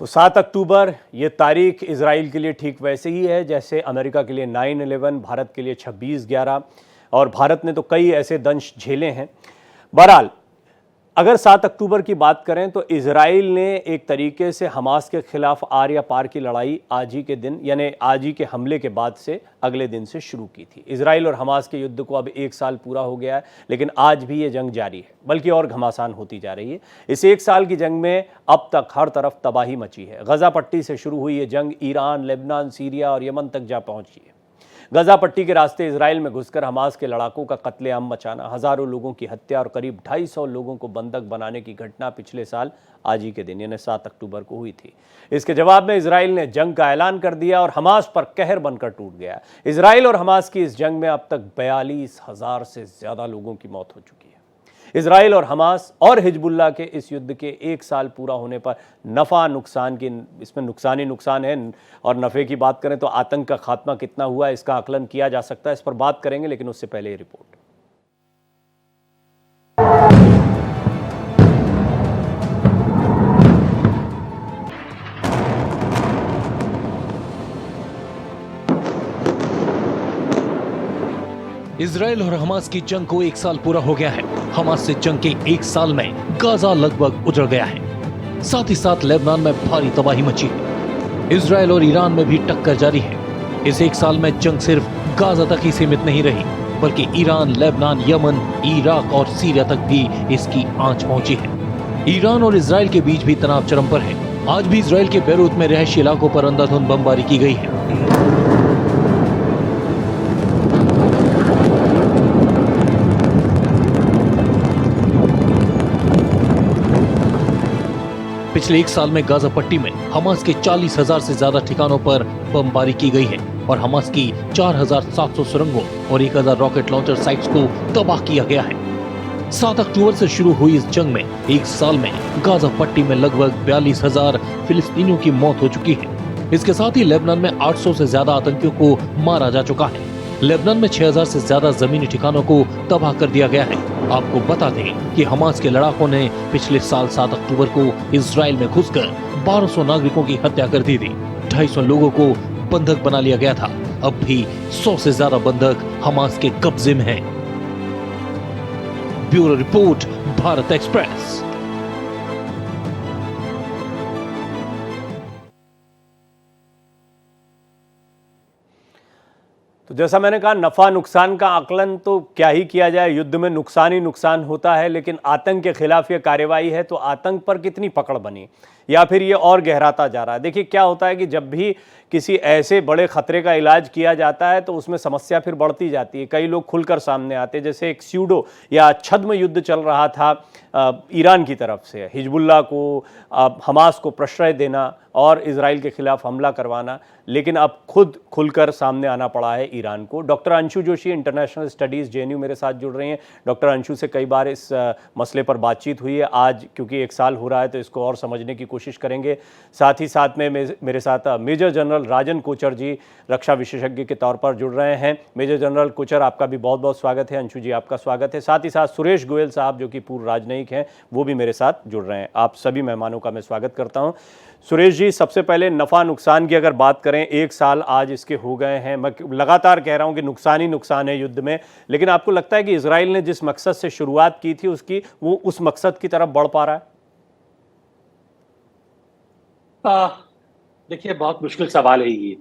तो 7 अक्टूबर ये तारीख इजराइल के लिए ठीक वैसे ही है जैसे अमेरिका के लिए 9/11, भारत के लिए 26/11। और भारत ने तो कई ऐसे दंश झेले हैं। बहरहाल अगर 7 अक्टूबर की बात करें तो इजराइल ने एक तरीके से हमास के खिलाफ आर या पार की लड़ाई आज ही के दिन यानी आज ही के हमले के बाद से अगले दिन से शुरू की थी। इजराइल और हमास के युद्ध को अब 1 साल पूरा हो गया है, लेकिन आज भी ये जंग जारी है, बल्कि और घमासान होती जा रही है। इस 1 साल की जंग में अब तक हर तरफ तबाही मची है। गजा पट्टी से शुरू हुई ये जंग ईरान, लेबनान, सीरिया और यमन तक जा पहुंची है। गजा पट्टी के रास्ते इजराइल में घुसकर हमास के लड़ाकों का कत्लेआम मचाना, हजारों लोगों की हत्या और करीब 250 लोगों को बंधक बनाने की घटना पिछले साल आज ही के दिन यानी 7 अक्टूबर को हुई थी। इसके जवाब में इजराइल ने जंग का ऐलान कर दिया और हमास पर कहर बनकर टूट गया। इजराइल और हमास की इस जंग में अब तक 42,000 से ज्यादा लोगों की मौत हो चुकी है। इजराइल और हमास और हिजबुल्लाह के इस युद्ध के 1 साल पूरा होने पर नफ़ा नुकसान की इसमें नुकसान ही नुकसान है। और नफ़े की बात करें तो आतंक का खात्मा कितना हुआ इसका आकलन किया जा सकता है, इस पर बात करेंगे, लेकिन उससे पहले ये रिपोर्ट। इजराइल और हमास की जंग को 1 साल पूरा हो गया है। हमास से जंग के 1 साल में गाजा लगभग उजड़ गया है। साथ ही साथ लेबनान में भारी तबाही मची है। इजराइल और ईरान में भी टक्कर जारी है। इस 1 साल में जंग सिर्फ गाजा तक ही सीमित नहीं रही, बल्कि ईरान, लेबनान, यमन, इराक और सीरिया तक भी इसकी आंच पहुंची है। ईरान और इजराइल के बीच भी तनाव चरम पर है। आज भी इजराइल के बेरूत में रिहायशी इलाकों पर अंधाधुंध बमबारी की गई है। पिछले 1 साल में गाजा पट्टी में हमास के 40,000 से ज्यादा ठिकानों पर बमबारी की गई है और हमास की 4,700 सुरंगों और 1,000 रॉकेट लॉन्चर साइट्स को तबाह किया गया है। 7 अक्टूबर से शुरू हुई इस जंग में 1 साल में गाजा पट्टी में लगभग 42,000 फिलिस्तीनियों की मौत हो चुकी है। इसके साथ ही लेबनान में 800 से ज्यादा आतंकियों को मारा जा चुका है। लेबनान में 6,000 से ज्यादा जमीनी ठिकानों को तबाह कर दिया गया है। आपको बता दें कि हमास के लड़ाकों ने पिछले साल 7 अक्टूबर को इजराइल में घुसकर 1200 नागरिकों की हत्या कर दी थी। 250 लोगों को बंधक बना लिया गया था। अब भी 100 से ज्यादा बंधक हमास के कब्जे में हैं। Bureau report, Bharat express. तो जैसा मैंने कहा, नफ़ा नुकसान का आकलन तो क्या ही किया जाए, युद्ध में नुकसान ही नुकसान होता है। लेकिन आतंक के खिलाफ ये कार्रवाई है तो आतंक पर कितनी पकड़ बनी या फिर ये और गहराता जा रहा है। देखिए क्या होता है कि जब भी किसी ऐसे बड़े खतरे का इलाज किया जाता है तो उसमें समस्या फिर बढ़ती जाती है। कई लोग खुलकर सामने आते हैं। जैसे एक स्यूडो या छद्म युद्ध चल रहा था ईरान की तरफ से, हिजबुल्लाह को, हमास को प्रश्रय देना और इजराइल के खिलाफ हमला करवाना, लेकिन अब खुद खुलकर सामने आना पड़ा है ईरान को। Doctor Anshu Joshi, international studies, JNU, मेरे साथ जुड़ रही हैं। डॉक्टर अंशु से कई बार इस मसले पर बातचीत हुई है। आज क्योंकि 1 साल हो रहा है तो इसको और समझने की कोशिश करेंगे। साथ ही साथ में मेरे साथ मेजर जनरल राजन कोचर जी रक्षा विशेषज्ञ के तौर पर जुड़ रहे हैं। मेजर जनरल कोचर, आपका भी बहुत बहुत स्वागत है। अंशु जी, आपका स्वागत है। साथ ही साथ सुरेश गोयल साहब जो कि पूर्व राजनयिक हैं, वो भी मेरे साथ जुड़ रहे हैं। आप सभी मेहमानों का मैं स्वागत करता हूं। सुरेश जी, सबसे पहले नफ़ा नुकसान की अगर बात करें, 1 साल आज इसके हो गए हैं। मैं लगातार कह रहा हूं कि नुकसान ही नुकसान है युद्ध में, लेकिन आपको लगता है कि इजराइल ने जिस मकसद से शुरुआत की थी उसकी वो उस मकसद की तरफ बढ़ पा रहा है? देखिए, बहुत मुश्किल सवाल है ये।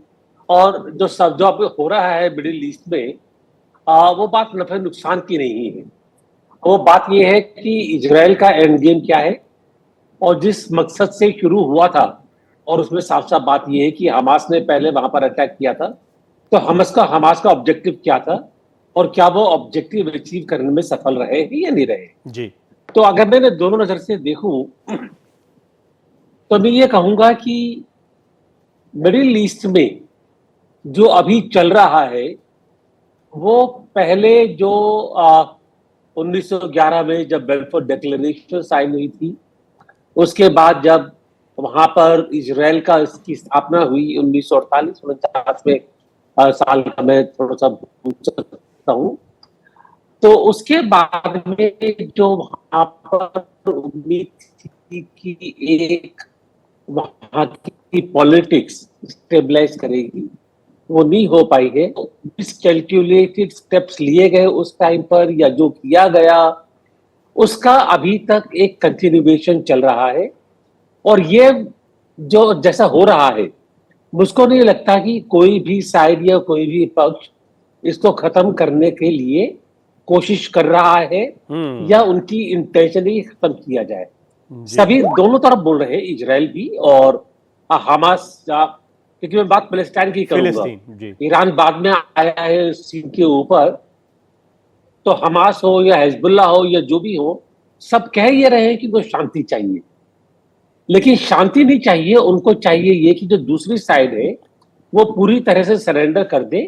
और जो अब हो रहा है मिडिल ईस्ट में, वो बात नफे नुकसान की नहीं है। वो बात ये है कि इजराइल का एंड गेम क्या है और जिस मकसद से शुरू हुआ था, और उसमें साफ साफ बात ये है कि हमास ने पहले वहां पर अटैक किया था, तो हमास का ऑब्जेक्टिव क्या था और क्या वो ऑब्जेक्टिव अचीव करने में सफल रहे हैं या नहीं रहे जी। तो अगर मैंने दोनों नजर से देखूं तो मैं ये कहूंगा कि मिडिल ईस्ट में जो अभी चल रहा है वो पहले जो 1911 में जब बेल्फोर डिक्लेरेशन साइन हुई थी, उसके बाद जब वहां पर इजराइल का इसकी स्थापना हुई 1948-49 में, साल का मैं थोड़ा सा भूल सकता हूँ, तो उसके बाद में जो वहां पर उम्मीद थी कि एक वहां की पॉलिटिक्स स्टेबलाइज करेगी, वो नहीं हो पाई है। मिसकैलकुलेटेड स्टेप्स लिए गए उस टाइम पर या जो किया गया, उसका अभी तक एक कंटिन्यूएशन चल रहा है। और ये जो जैसा हो रहा है, मुझको नहीं लगता कि कोई भी साइड या कोई भी पक्ष इसको खत्म करने के लिए कोशिश कर रहा है या उनकी इंटेंशन ही खत्म किया जाए। जी सभी दोनों तरफ बोल रहे हैं, इजराइल भी और हमास। क्योंकि मैं बात पैलेस्टाइन की करूंगा, फिलिस्तीन जी ईरान बाद में आया है सीन के ऊपर। तो हमास हो या हिजबुल्लाह हो या जो भी हो, सब कह ये रहे हैं कि वो शांति चाहिए। लेकिन शांति नहीं चाहिए, उनको चाहिए ये कि जो दूसरी साइड है वो पूरी तरह से सरेंडर कर दे,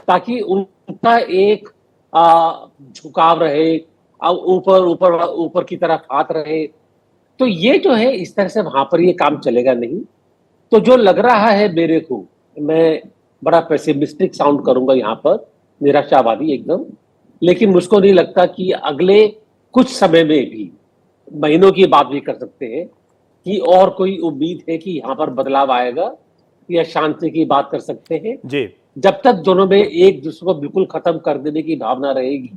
ताकि उनका एक झुकाव रहे, ऊपर ऊपर ऊपर की तरफ हाथ रहे। तो ये जो है, इस तरह से वहां पर ये काम चलेगा नहीं। तो जो लग रहा है मेरे को, मैं बड़ा पेसिमिस्टिक साउंड करूंगा यहाँ पर, निराशावादी एकदम, लेकिन मुझको नहीं लगता कि अगले कुछ समय में भी, महीनों की बात भी कर सकते हैं, कि और कोई उम्मीद है कि यहाँ पर बदलाव आएगा या शांति की बात कर सकते हैं। जी जब तक दोनों में एक दूसरे को बिल्कुल खत्म कर देने की भावना रहेगी,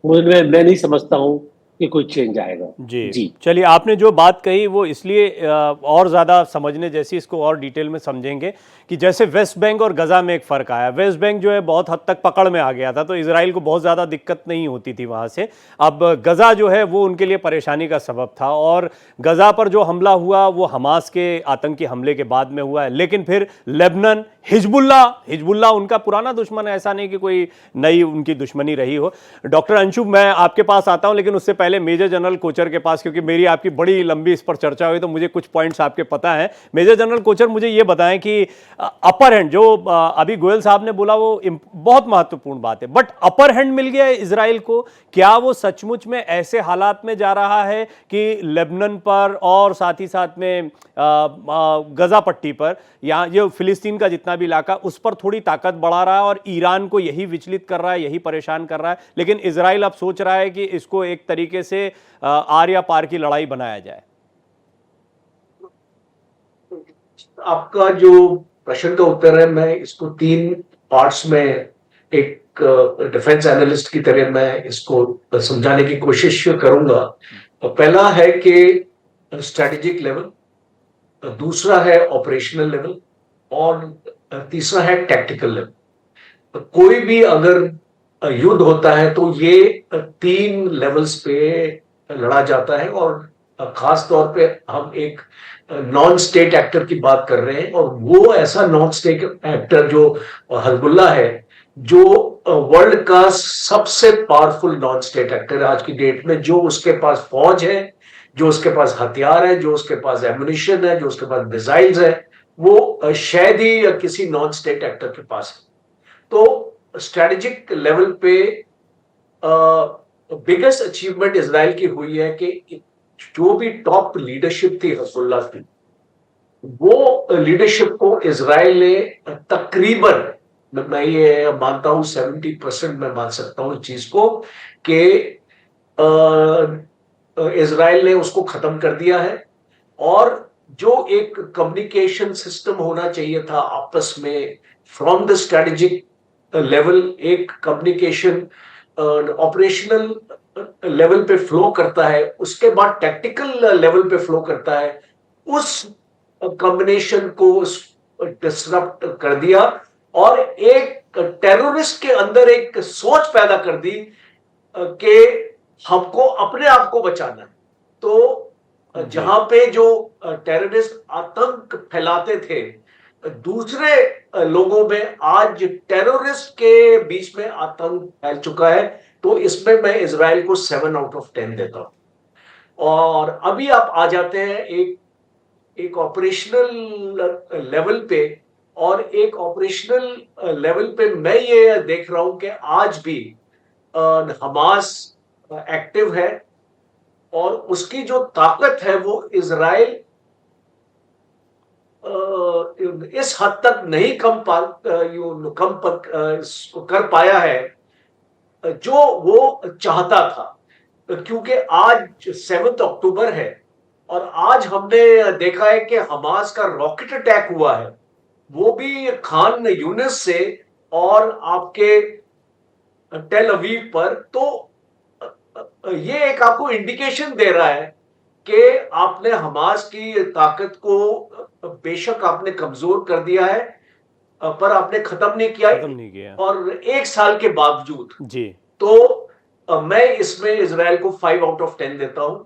मैं नहीं समझता हूं कि कोई चेंज आएगा। जी जी चलिए, आपने जो बात कही वो इसलिए और ज़्यादा समझने जैसी, इसको और डिटेल में समझेंगे कि जैसे वेस्ट बैंक और गज़ा में एक फ़र्क आया। वेस्ट बैंक जो है बहुत हद तक पकड़ में आ गया था, तो इजराइल को बहुत ज़्यादा दिक्कत नहीं होती थी वहाँ से। अब गज़ा जो है वो उनके लिए परेशानी का सबब था, और गज़ा पर जो हमला हुआ वो हमास के आतंकी हमले के बाद में हुआ है। लेकिन फिर लेबनान, हिजबुल्लाह उनका पुराना दुश्मन है, ऐसा नहीं कि कोई नई उनकी दुश्मनी रही हो। डॉक्टर अंशु, मैं आपके पास आता हूं, लेकिन उससे पहले मेजर जनरल कोचर के पास, क्योंकि मेरी आपकी बड़ी लंबी इस पर चर्चा हुई तो मुझे कुछ पॉइंट्स आपके पता है। मेजर जनरल कोचर, मुझे ये बताएं कि अपर हैंड जो अभी गोयल साहब ने बोला वो बहुत महत्वपूर्ण बात है, बट अपर हैंड मिल गया है इजराइल को। क्या वो सचमुच में ऐसे हालात में जा रहा है कि लेबनान पर और साथ ही साथ में गजा पट्टी पर, यहाँ ये फिलिस्तीन का जितना भी इलाका, उस पर थोड़ी ताकत बढ़ा रहा है, और ईरान को यही विचलित कर रहा है, यही परेशान कर रहा है। लेकिन इजराइल अब सोच रहा है कि इसको एक तरीके से आर या पार की लड़ाई बनाया जाए। आपका जो प्रश्न का उत्तर है, मैं इसको 3 पार्ट्स में, एक डिफेंस एनालिस्ट की तरह मैं इसको समझाने की कोशिश करूंगा। पहला है कि स्ट्रेटेजिक लेवल, दूसरा है ऑपरेशनल लेवल, और तीसरा है टैक्टिकल लेवल। कोई भी अगर युद्ध होता है तो ये 3 लेवल्स पे लड़ा जाता है, और खास तौर पे हम एक नॉन स्टेट एक्टर की बात कर रहे हैं, और वो ऐसा नॉन स्टेट एक्टर जो हिजबुल्लाह है, जो वर्ल्ड का सबसे पावरफुल नॉन स्टेट एक्टर है आज की डेट में। जो उसके पास फौज है, जो उसके पास हथियार है, जो उसके पास एम्युनिशन है, जो उसके पास मिसाइल्स है, वो शायद ही किसी नॉन स्टेट एक्टर के पास है। तो स्ट्रेटेजिक लेवल पे बिगेस्ट अचीवमेंट इजराइल की हुई है कि जो भी टॉप लीडरशिप थी हिजबुल्लाह की, वो लीडरशिप को इजराइल ने तकरीबन, मैं ये मानता हूं 70% में मान सकता हूं इस चीज को, कि इजराइल ने उसको खत्म कर दिया है। और जो एक कम्युनिकेशन सिस्टम होना चाहिए था आपस में फ्रॉम द स्ट्रेटेजिक लेवल, एक कम्युनिकेशन ऑपरेशनल लेवल पे फ्लो करता है, उसके बाद टैक्टिकल लेवल पे फ्लो करता है, उस कॉम्बिनेशन को डिसरप्ट कर दिया, और एक टेररिस्ट के अंदर एक सोच पैदा कर दी कि हमको अपने आप को बचाना है। तो जहां पे जो टेररिस्ट आतंक फैलाते थे दूसरे लोगों में, आज टेररिस्ट के बीच में आतंक फैल चुका है। तो इसमें मैं इजराइल को 7 आउट ऑफ 10 देता हूं। और अभी आप आ जाते हैं एक ऑपरेशनल लेवल पे, और एक ऑपरेशनल लेवल पे मैं ये देख रहा हूं कि आज भी हमास एक्टिव है, और उसकी जो ताकत है वो इजराइल इस हद तक नहीं कम कर पाया है जो वो चाहता था। क्योंकि आज 7 अक्टूबर है, और आज हमने देखा है कि हमास का रॉकेट अटैक हुआ है, वो भी खान यूनिस से और आपके टेल अवीव पर। तो ये एक आपको इंडिकेशन दे रहा है कि आपने हमास की ताकत को बेशक आपने कमजोर कर दिया है, पर आपने खत्म नहीं किया। खत्म नहीं किया। और एक साल के बावजूद जी। तो मैं इसमें इजराइल को 5 आउट ऑफ 10 देता हूं।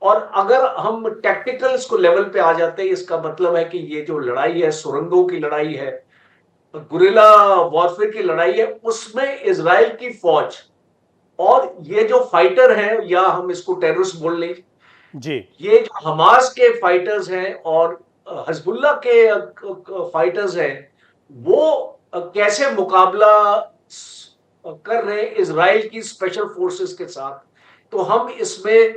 और अगर हम टेक्निकल्स को लेवल पे आ जाते हैं, इसका मतलब है कि ये जो लड़ाई है, सुरंगों की लड़ाई है, गुरिल्ला वॉरफेयर की लड़ाई है, उसमें इजराइल की फौज और ये जो फाइटर हैं, या हम इसको टेररिस्ट बोल लें, जी। ये जो हमास के फाइटर्स हैं और हिजबुल्ला के फाइटर्स हैं, वो कैसे मुकाबला कर रहे हैं इजराइल की स्पेशल फोर्सेस के साथ। तो हम इसमें,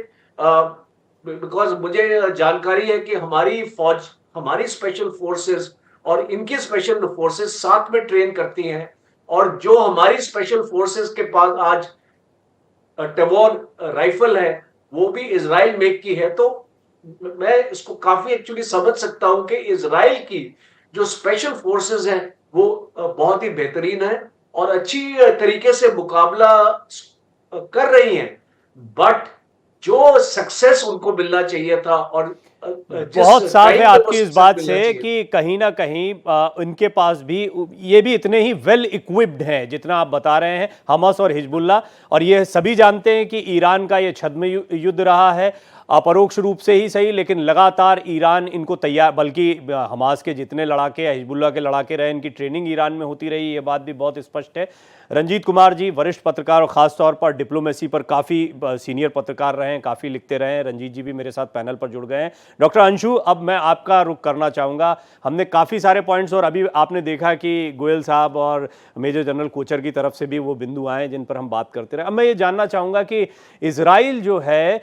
बिकॉज मुझे जानकारी है कि हमारी फौज, हमारी स्पेशल फोर्सेस और इनकी स्पेशल फोर्सेस साथ में ट्रेन करती हैं, और जो हमारी स्पेशल फोर्सेस के पास आज टेवोर राइफल है, वो भी इजराइल मेक की है। तो मैं इसको काफी एक्चुअली समझ सकता हूं कि इजराइल की जो स्पेशल फोर्सेस हैं वो बहुत ही बेहतरीन है और अच्छी तरीके से मुकाबला कर रही हैं। बट जो सक्सेस उनको मिलना चाहिए था, और बहुत साफ है आपकी इस बात से चाहिए, कि कहीं ना कहीं इनके पास भी, ये भी इतने ही वेल इक्विप्ड हैं जितना आप बता रहे हैं, हमास और हिजबुल्ला। और ये सभी जानते हैं कि ईरान का ये छद्म युद्ध रहा है, अपरोक्ष रूप से ही सही, लेकिन लगातार ईरान इनको तैयार, बल्कि हमास के जितने लड़ाके या हिजबुल्ला के लड़ाके रहे, इनकी ट्रेनिंग ईरान में होती रही, ये बात भी बहुत स्पष्ट है। रंजीत कुमार जी वरिष्ठ पत्रकार और ख़ास तौर पर डिप्लोमेसी पर काफ़ी सीनियर पत्रकार रहे हैं, काफ़ी लिखते रहे हैं। रंजीत जी भी मेरे साथ पैनल पर जुड़ गए हैं। डॉक्टर अंशु, अब मैं आपका रुख करना चाहूँगा। हमने काफ़ी सारे पॉइंट्स, और अभी आपने देखा कि गोयल साहब और मेजर जनरल कोचर की तरफ से भी वो बिंदु आए जिन पर हम बात करते रहे। अब मैं ये जानना चाहूँगा कि इजराइल जो है,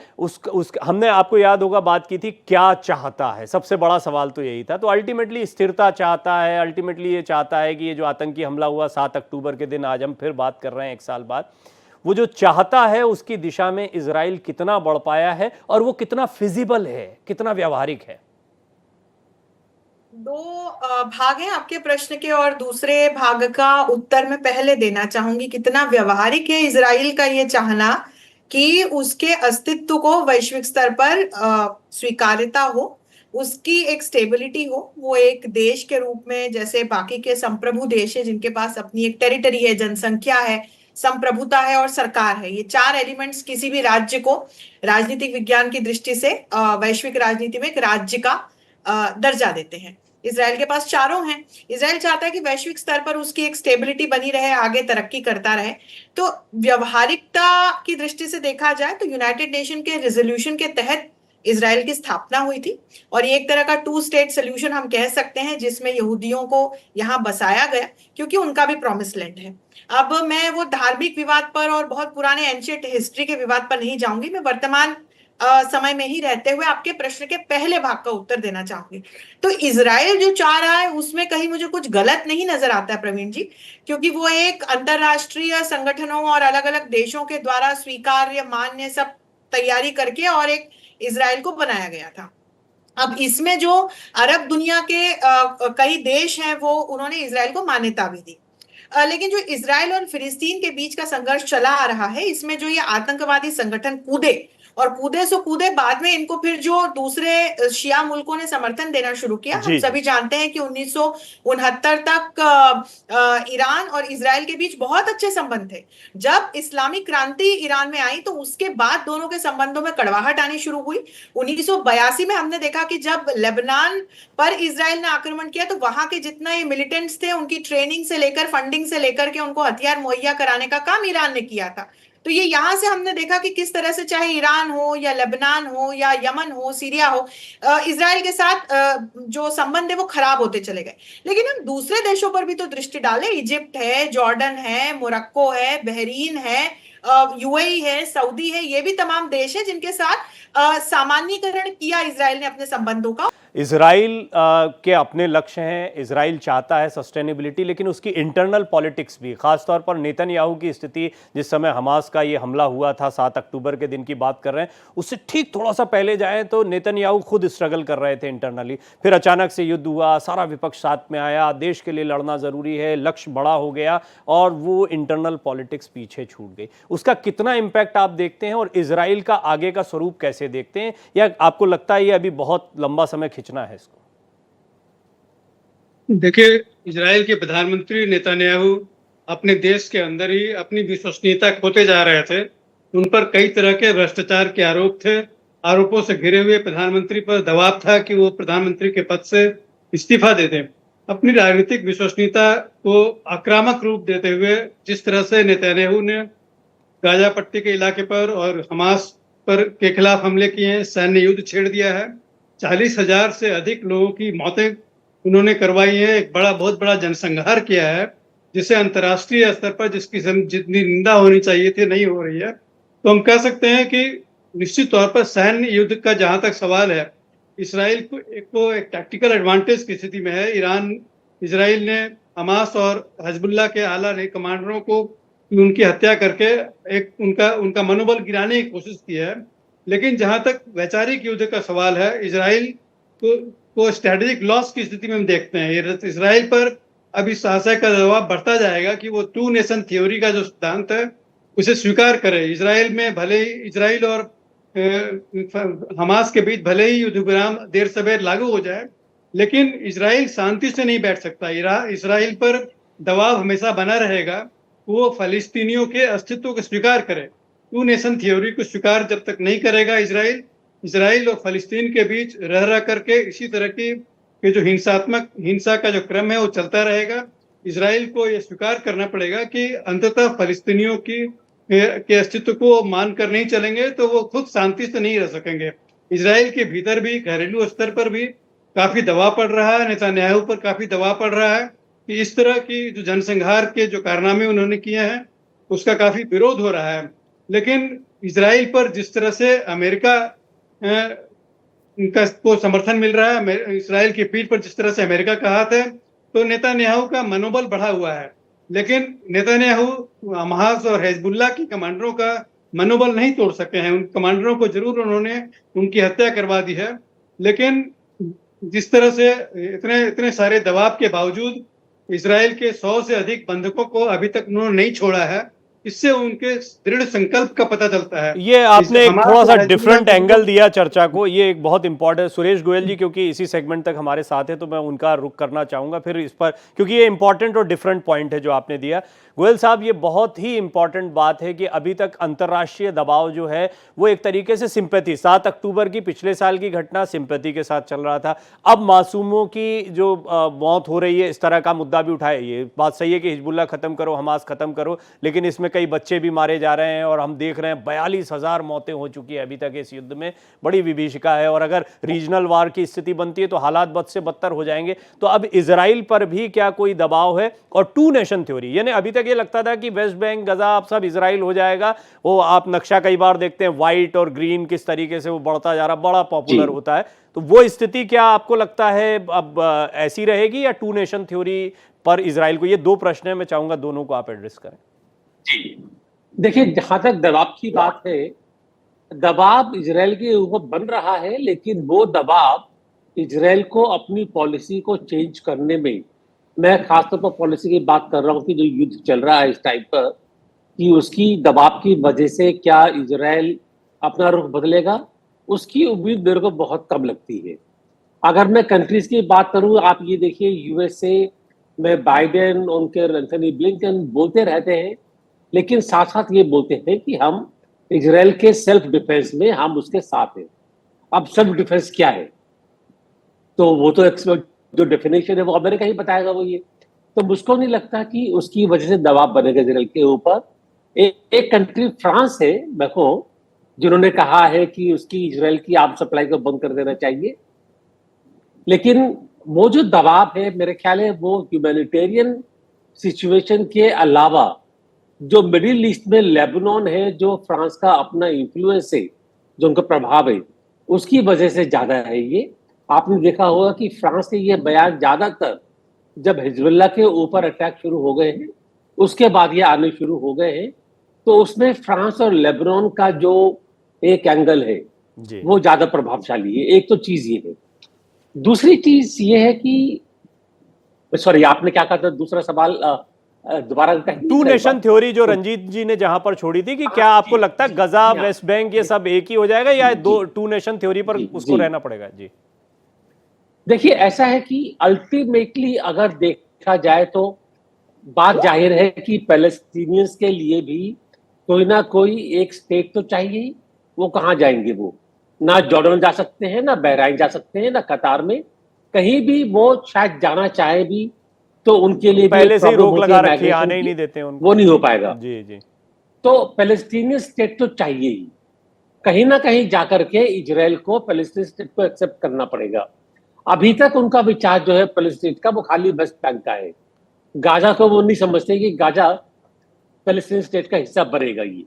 हमने, आपको याद होगा, बात की थी क्या चाहता है। सबसे बड़ा सवाल तो यही था। तो अल्टीमेटली स्थिरता चाहता है, अल्टीमेटली ये चाहता है कि ये जो आतंकी हमला हुआ 7 अक्टूबर के दिन, आज हम फिर बात कर रहे हैं 1 साल बाद, वो जो चाहता है उसकी दिशा में इजराइल कितना बढ़ पाया है, और वो कितना फिजिबल है, कितना व्यावहारिक है। दो भाग हैं आपके प्रश्न के, और दूसरे भाग का उत्तर मैं पहले देना चाहूंगी। कितना व्यवहारिक है इजराइल का ये चाहना कि उसके अस्तित्व को वैश्विक स्तर पर स्वीकार्यता हो, उसकी एक स्टेबिलिटी हो, वो एक देश के रूप में, जैसे बाकी के संप्रभु देश है जिनके पास अपनी एक टेरिटरी है, जनसंख्या है, संप्रभुता है और सरकार है। ये 4 एलिमेंट्स किसी भी राज्य को राजनीतिक विज्ञान की दृष्टि से वैश्विक राजनीति में एक राज्य का दर्जा देते हैं। इजराइल के पास चारों हैं। इजराइल चाहता है कि वैश्विक स्तर पर उसकी एक स्टेबिलिटी बनी रहे, आगे तरक्की करता रहे। तो व्यवहारिकता की दृष्टि से देखा जाए तो यूनाइटेड नेशन के रेजोल्यूशन के तहत इजराइल की स्थापना हुई थी, और ये एक तरह का 2 स्टेट सोल्यूशन हम कह सकते हैं, जिसमें यहूदियों को यहाँ बसाया गया क्योंकि उनका भी प्रॉमिस लैंड है। अब मैं वो धार्मिक विवाद पर और बहुत पुराने एंशिएंट हिस्ट्री के विवाद पर नहीं जाऊंगी। मैं वर्तमान समय में ही रहते हुए आपके प्रश्न के पहले भाग का उत्तर देना चाहूंगी। तो इजराइल जो चाह रहा है उसमें कहीं मुझे कुछ गलत नहीं नजर आता है प्रवीण जी, क्योंकि वो एक अंतरराष्ट्रीय संगठनों और अलग अलग देशों के द्वारा स्वीकार्य, मान्य सब तैयारी करके और एक इजराइल को बनाया गया था। अब इसमें जो अरब दुनिया के कई देश हैं, वो उन्होंने इजराइल को मान्यता भी दी। लेकिन जो इजराइल और फिलिस्तीन के बीच का संघर्ष चला आ रहा है, इसमें जो ये आतंकवादी संगठन कूदे, और कूदे सो कूदे, बाद में इनको फिर जो दूसरे शिया मुल्कों ने समर्थन देना शुरू किया। हम सभी जानते हैं कि 1969 तक ईरान और इजराइल के बीच बहुत अच्छे संबंध थे। जब इस्लामिक क्रांति ईरान में आई तो उसके बाद दोनों के संबंधों में कड़वाहट आनी शुरू हुई। 1982 में हमने देखा कि जब लेबनान पर इजराइल ने आक्रमण किया तो वहां के जितना ये मिलिटेंट्स थे, उनकी ट्रेनिंग से लेकर, फंडिंग से लेकर के उनको हथियार मुहैया कराने का काम ईरान ने किया था। तो ये यहां से हमने देखा कि किस तरह से, चाहे ईरान हो या लेबनान हो या यमन हो, सीरिया हो, इजराइल के साथ जो संबंध है वो खराब होते चले गए। लेकिन हम दूसरे देशों पर भी तो दृष्टि डालें। इजिप्ट है, जॉर्डन है, मोरक्को है, बहरीन है, यूएई है, सऊदी है, ये भी तमाम देश है जिनके साथ सामान्यीकरण किया इजराइल ने अपने संबंधों का। इजराइल के अपने लक्ष्य हैं, इजराइल चाहता है सस्टेनेबिलिटी, लेकिन उसकी इंटरनल पॉलिटिक्स भी, खासतौर पर नेतन्याहू की स्थिति, जिस समय हमास का ये हमला हुआ था 7 अक्टूबर के दिन की बात कर रहे हैं, उससे ठीक थोड़ा सा पहले जाएं तो नेतन्याहू खुद स्ट्रगल कर रहे थे इंटरनली, फिर अचानक से युद्ध हुआ, सारा विपक्ष साथ में आया, देश के लिए लड़ना जरूरी है, लक्ष्य बड़ा हो गया और वो इंटरनल पॉलिटिक्स पीछे छूट गई। उसका कितना इंपैक्ट आप देखते हैं और इजराइल का आगे का स्वरूप कैसे देखते हैं, या आपको लगता है ये अभी बहुत लंबा समय खींचना है इसको? देखिए, इजराइल के प्रधानमंत्री नेतन्याहू अपने देश के अंदर ही अपनी विश्वसनीयता खोते जा रहे थे। उन पर कई तरह के भ्रष्टाचार के आरोप थे। आरोपों से घिरे हुए प्रधानमंत्री पर दबाव था कि वो प्रधानमंत्री के पद से इस्तीफा दे दें। अपनी राजनीतिक विश्वसनीयता को आक्रामक रूप देते हुए जिस तरह से नेतन्याहू ने गाजा पट्टी के इलाके पर और हमास पर के खिलाफ हमले किए हैं, सैन्य युद्ध छेड़ दिया है, 40,000 से अधिक लोगों की मौतें उन्होंने करवाई है, एक बहुत बड़ा जनसंहार किया है, जिसे अंतर्राष्ट्रीय स्तर पर जिसकी जितनी निंदा होनी चाहिए थी नहीं हो रही है। तो हम कह सकते हैं कि निश्चित तौर पर सैन्य युद्ध का जहां तक सवाल है, इसराइल को एक टैक्टिकल एडवांटेज की स्थिति में है। इजराइल ने हमास और हिजबुल्लाह के आला कमांडरों को उनकी हत्या करके एक उनका मनोबल गिराने की कोशिश की है। लेकिन जहां तक वैचारिक युद्ध का सवाल है, इजराइल को स्ट्रेटेजिक लॉस की स्थिति में हम देखते हैं। इजराइल पर अब इस आशय का दबाव बढ़ता जाएगा कि वो टू नेशन थ्योरी का जो सिद्धांत है उसे स्वीकार करे। इजराइल और हमास के बीच भले ही युद्ध विराम देर सवेर लागू हो जाए, लेकिन इजराइल शांति से नहीं बैठ सकता। इजराइल पर दबाव हमेशा बना रहेगा। वो फलस्तीनियों के अस्तित्व को स्वीकार करे। टू नेशन थ्योरी को स्वीकार जब तक नहीं करेगा इजराइल और फलस्तीन के बीच रह करके इसी तरह की जो हिंसा का जो क्रम है वो चलता रहेगा। इजराइल को ये स्वीकार करना पड़ेगा कि अंततः फलस्तीनियों के अस्तित्व को मान कर नहीं चलेंगे तो वो खुद शांति से नहीं रह सकेंगे। इजराइल के भीतर भी घरेलू स्तर पर भी काफी दबाव पड़ रहा है, नेतन्याहू पर काफी दबाव पड़ रहा है कि इस तरह की जो जनसंहार के जो कारनामे उन्होंने किए हैं उसका काफी विरोध हो रहा है। लेकिन इजराइल पर जिस तरह से अमेरिका को समर्थन मिल रहा है, इजराइल की पीठ पर जिस तरह से अमेरिका का हाथ है, तो नेतन्याहू का मनोबल बढ़ा हुआ है। लेकिन नेतन्याहू हमास और हिजबुल्लाह के कमांडरों का मनोबल नहीं तोड़ सके हैं। उन कमांडरों को जरूर उन्होंने उनकी हत्या करवा दी है, लेकिन जिस तरह से इतने सारे दबाव के बावजूद इजराइल के 100 से अधिक बंधकों को अभी तक उन्होंने नहीं छोड़ा है। इससे उनके दृढ़ संकल्प का पता चलता है। ये आपने एक थोड़ा सा डिफरेंट एंगल दिया चर्चा को, ये एक बहुत इंपॉर्टेंट। सुरेश गोयल जी क्योंकि इसी सेगमेंट तक हमारे साथ है तो मैं उनका रुख करना चाहूंगा फिर इस पर, क्योंकि ये इंपॉर्टेंट और डिफरेंट पॉइंट है जो आपने दिया। गोयल साहब, ये बहुत ही इंपॉर्टेंट बात है कि अभी तक अंतर्राष्ट्रीय दबाव जो है वो एक तरीके से सिंपैथी, 7 अक्टूबर की पिछले साल की घटना सिंपैथी के साथ चल रहा था। अब मासूमों की जो मौत हो रही है, इस तरह का मुद्दा भी उठाए। ये बात सही है कि हिजबुल्लाह खत्म करो, हमास खत्म करो, लेकिन इसमें कई बच्चे भी मारे जा रहे हैं और हम देख रहे हैं 42,000 मौतें हो चुकी है अभी तक इस युद्ध में। बड़ी विभीषिका है और अगर रीजनल वार की स्थिति बनती है तो हालात बद से बदतर हो जाएंगे। तो अब इजराइल पर भी क्या कोई दबाव है? और टू नेशन थ्योरी, यानी अभी तक ये लगता था कि वेस्ट बैंक, गजा, अब सब इजराइल हो जाएगा। वो आप नक्शा कई बार देखते हैं, व्हाइट और ग्रीन किस तरीके से वो बढ़ता जा रहा, बड़ा पॉपुलर होता है। तो वो स्थिति क्या आपको लगता है अब ऐसी रहेगी या टू नेशन थ्योरी पर इजराइल को? ये दो प्रश्न है, मैं चाहूंगा दोनों को आप एड्रेस करें। जी देखिए, जहां तक दबाव की बात है, दबाव इजराइल के ऊपर बन रहा है, लेकिन वो दबाव इजराइल को अपनी पॉलिसी को चेंज करने में, मैं खासतौर पर पॉलिसी की बात कर रहा हूँ कि जो युद्ध चल रहा है इस टाइम पर, कि उसकी दबाव की वजह से क्या इजराइल अपना रुख बदलेगा, उसकी उम्मीद मेरे को बहुत कम लगती है। अगर मैं कंट्रीज की बात करूँ, आप ये देखिए यूएसए में बाइडेन, उनके एंथनी ब्लिंकन बोलते रहते हैं, लेकिन साथ साथ ये बोलते हैं कि हम इजराइल के सेल्फ डिफेंस में हम उसके साथ हैं। अब सेल्फ डिफेंस क्या है, तो वो तो जो डेफिनेशन है वो अमेरिका ही बताएगा वो ये। तो मुझको नहीं लगता कि उसकी वजह से दबाव बनेगा इजराइल के ऊपर। एक कंट्री फ्रांस है देखो, जिन्होंने कहा है कि उसकी इजराइल की आर्म सप्लाई को बंद कर देना चाहिए। लेकिन वो जो दबाव है मेरे ख्याल है वो ह्यूमैनिटेरियन सिचुएशन के अलावा, जो मिडिल ईस्ट में लेबनान है, जो फ्रांस का अपना इन्फ्लुएंस है, जो उनका प्रभाव है, उसकी वजह से ज्यादा है ये। आपने देखा होगा कि फ्रांस के ये बयान ज्यादातर जब हिजबुल्लाह के ऊपर अटैक शुरू हो गए हैं, उसके बाद ये आने शुरू हो गए हैं, तो उसमें फ्रांस और लेबनान का जो एक एंगल है जी वो ज्यादा प्रभावशाली है। एक तो चीज ये है। दूसरी चीज ये है कि, सॉरी, आपने क्या कहा था दूसरा सवाल? दोबारा कहिए टू एक नेशन बार। थ्योरी जो रंजीत जी ने जहां पर छोड़ी थी कि क्या हाँ, आपको जी, लगता है जी, गजा, जी, हाँ, वेस्ट बैंक ये सब एक ही हो जाएगा या जी, दो जी, टू नेशन थ्योरी पर जी, उसको जी। रहना पड़ेगा? जी देखिए, ऐसा है कि अल्टीमेटली अगर देखा जाए तो बात जाहिर है कि पैलेस्टीनियंस के लिए भी कोई ना कोई एक स्टेट तो चाहिए ही। वो कहाँ जाएंगे? वो ना जॉर्डन जा सकते हैं, ना बहराइन जा सकते हैं, ना कतार में। कहीं भी वो शायद जाना चाहे भी तो उनके लिए भी एक पहले से ही प्रॉब्लम रोक होती लगा है रखी है, माइग्रेशन आने ही की। नहीं देते उनको। वो नहीं हो पाएगा। जी जी तो पैलेस्टीनियन स्टेट तो चाहिए ही। कहीं ना कहीं जाकर के इजराइल को पैलेस्टीन स्टेट को एक्सेप्ट करना पड़ेगा। अभी तक उनका विचार जो है पैलेस्टीन का, वो खाली वेस्ट बैंक का है। गाजा को वो नहीं समझते कि गाजा पैलेस्टीन स्टेट का हिस्सा बनेगा ये।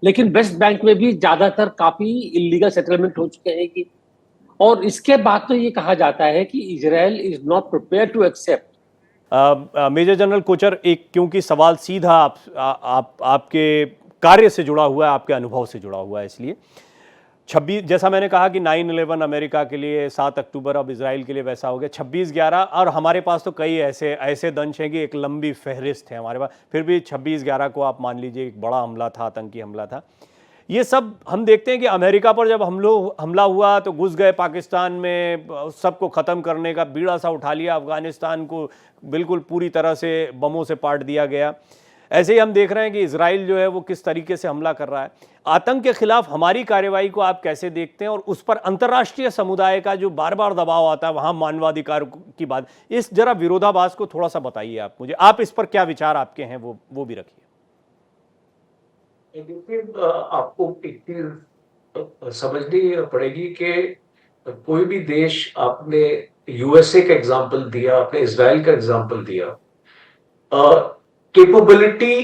लेकिन वेस्ट बैंक में भी ज्यादातर काफी इलीगल सेटलमेंट हो चुके हैं कि, और इसके बाद तो ये कहा जाता है कि Israel is not prepare to accept. Major general Kochar, एक क्योंकि सवाल सीधा आपके कार्य से जुड़ा हुआ है, आपके अनुभव से जुड़ा हुआ है, इसलिए 26, जैसा मैंने कहा कि 9/11 अमेरिका के लिए, 7 अक्टूबर अब इजराइल के लिए वैसा हो गया, 26/11, और हमारे पास तो कई ऐसे ऐसे दंश हैं कि एक लंबी फहरिस्त है हमारे पास, फिर भी 26/11 को आप मान लीजिए एक बड़ा हमला था, आतंकी हमला था। ये सब हम देखते हैं कि अमेरिका पर जब हमला हुआ तो घुस गए पाकिस्तान में, सबको ख़त्म करने का बीड़ा सा उठा लिया, अफगानिस्तान को बिल्कुल पूरी तरह से बमों से पाट दिया गया। ऐसे ही हम देख रहे हैं कि इजराइल जो है वो किस तरीके से हमला कर रहा है। आतंक के खिलाफ हमारी कार्रवाई को आप कैसे देखते हैं, और उस पर अंतर्राष्ट्रीय समुदाय का जो बार बार दबाव आता है, वहाँ मानवाधिकार की बात, इस जरा विरोधाभास को थोड़ा सा बताइए आप मुझे, आप इस पर क्या विचार आपके हैं वो भी रखिए। देखिए, आपको एक चीज समझनी पड़ेगी कि कोई भी देश, आपने यूएसए का एग्जांपल दिया, आपने इजराइल का एग्जांपल दिया, कैपेबिलिटी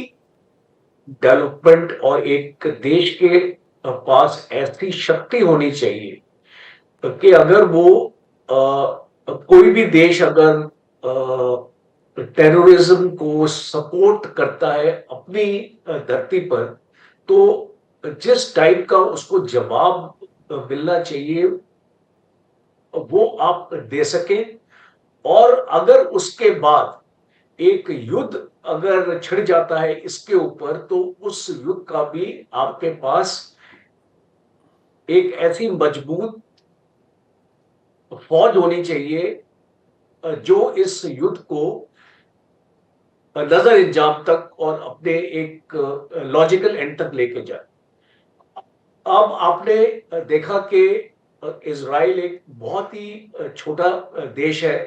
डेवलपमेंट और एक देश के पास ऐसी शक्ति होनी चाहिए कि अगर वो कोई भी देश अगर टेररिज्म को सपोर्ट करता है अपनी धरती पर, तो जिस टाइप का उसको जवाब मिलना चाहिए वो आप दे सकें। और अगर उसके बाद एक युद्ध अगर छिड़ जाता है इसके ऊपर, तो उस युद्ध का भी आपके पास एक ऐसी मजबूत फौज होनी चाहिए जो इस युद्ध को नजर इंजाम तक और अपने एक लॉजिकल एंड तक लेके जाए। अब आपने देखा कि इजराइल एक बहुत ही छोटा देश है,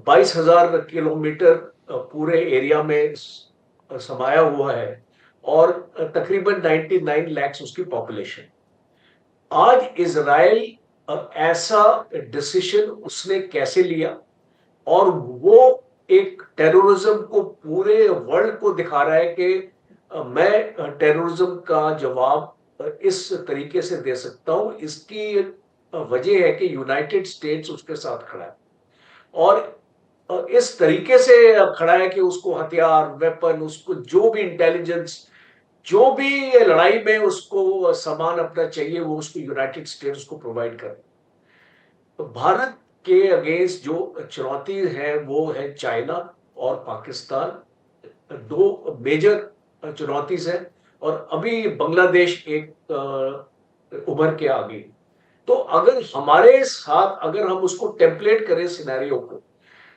22,000 किलोमीटर पूरे एरिया में समाया हुआ है, और तकरीबन 99 लाख उसकी पॉपुलेशन। आज इजराइल ऐसा डिसीजन उसने कैसे लिया, और वो एक टेररिज्म को पूरे वर्ल्ड को दिखा रहा है कि मैं टेररिज्म का जवाब इस तरीके से दे सकता हूं। इसकी वजह है कि यूनाइटेड स्टेट्स उसके साथ खड़ा है, और इस तरीके से खड़ा है कि उसको हथियार, वेपन, उसको जो भी इंटेलिजेंस, जो भी लड़ाई में उसको सामान अपना चाहिए, वो उसको यूनाइटेड स्टेट्स को प्रोवाइड करे। तो भारत के अगेंस्ट जो चुनौती है वो है चाइना और पाकिस्तान, दो मेजर चुनौती है, और अभी बांग्लादेश एक उभर के आगे। तो अगर हमारे साथ, अगर हम उसको टेम्पलेट करें सिनेरियो को,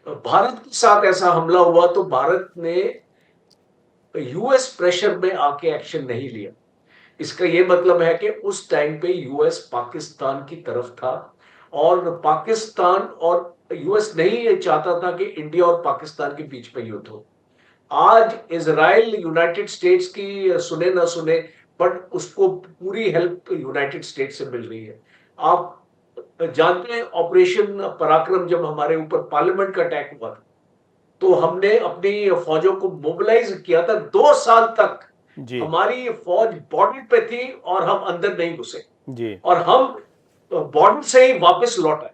भारत के साथ ऐसा हमला हुआ तो भारत ने यूएस प्रेशर में आके एक्शन नहीं लिया। इसका यह मतलब है कि उस टाइम पे यूएस पाकिस्तान की तरफ था, और पाकिस्तान और यूएस नहीं चाहता था कि इंडिया और पाकिस्तान के बीच में युद्ध हो। आज इजराइल यूनाइटेड स्टेट्स की सुने ना सुने, बट उसको पूरी हेल्प यूनाइटेड स्टेट्स से मिल रही है। आप जानते हैं ऑपरेशन पराक्रम, जब हमारे ऊपर पार्लियामेंट का अटैक हुआ था, तो हमने अपनी फौजों को मोबिलाइज किया था। 2 साल तक जी हमारी फौज बॉर्डर पे थी और हम अंदर नहीं घुसे, जी और हम बॉर्डर से ही वापस लौट आए।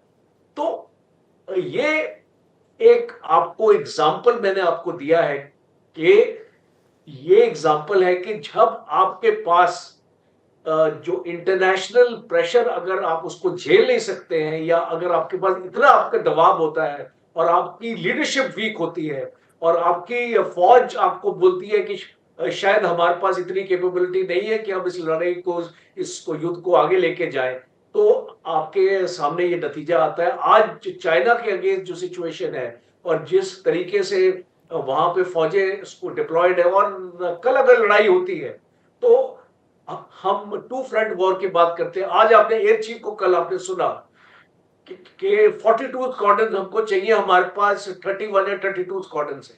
तो ये एक आपको एग्जाम्पल मैंने आपको दिया है कि ये एग्जाम्पल है कि जब आपके पास जो इंटरनेशनल प्रेशर अगर आप उसको झेल नहीं सकते हैं, या अगर आपके पास इतना आपका दबाव होता है और आपकी लीडरशिप वीक होती है और आपकी फौज आपको बोलती है कि शायद हमारे पास इतनी कैपेबिलिटी नहीं है कि हम इस लड़ाई को, इसको युद्ध को आगे लेके जाएं, तो आपके सामने ये नतीजा आता है। आज चाइना के अगेंस्ट जो सिचुएशन है और जिस तरीके से वहां पे फौजें उसको डिप्लॉयड है, और कल अगर लड़ाई होती है तो हम टू फ्रंट वॉर की बात करते हैं। आज आपने एयर चीफ को कल आपने सुना कि 42 स्क्वाड्रन हमको चाहिए, हमारे पास 31 या 32 स्क्वाड्रन है,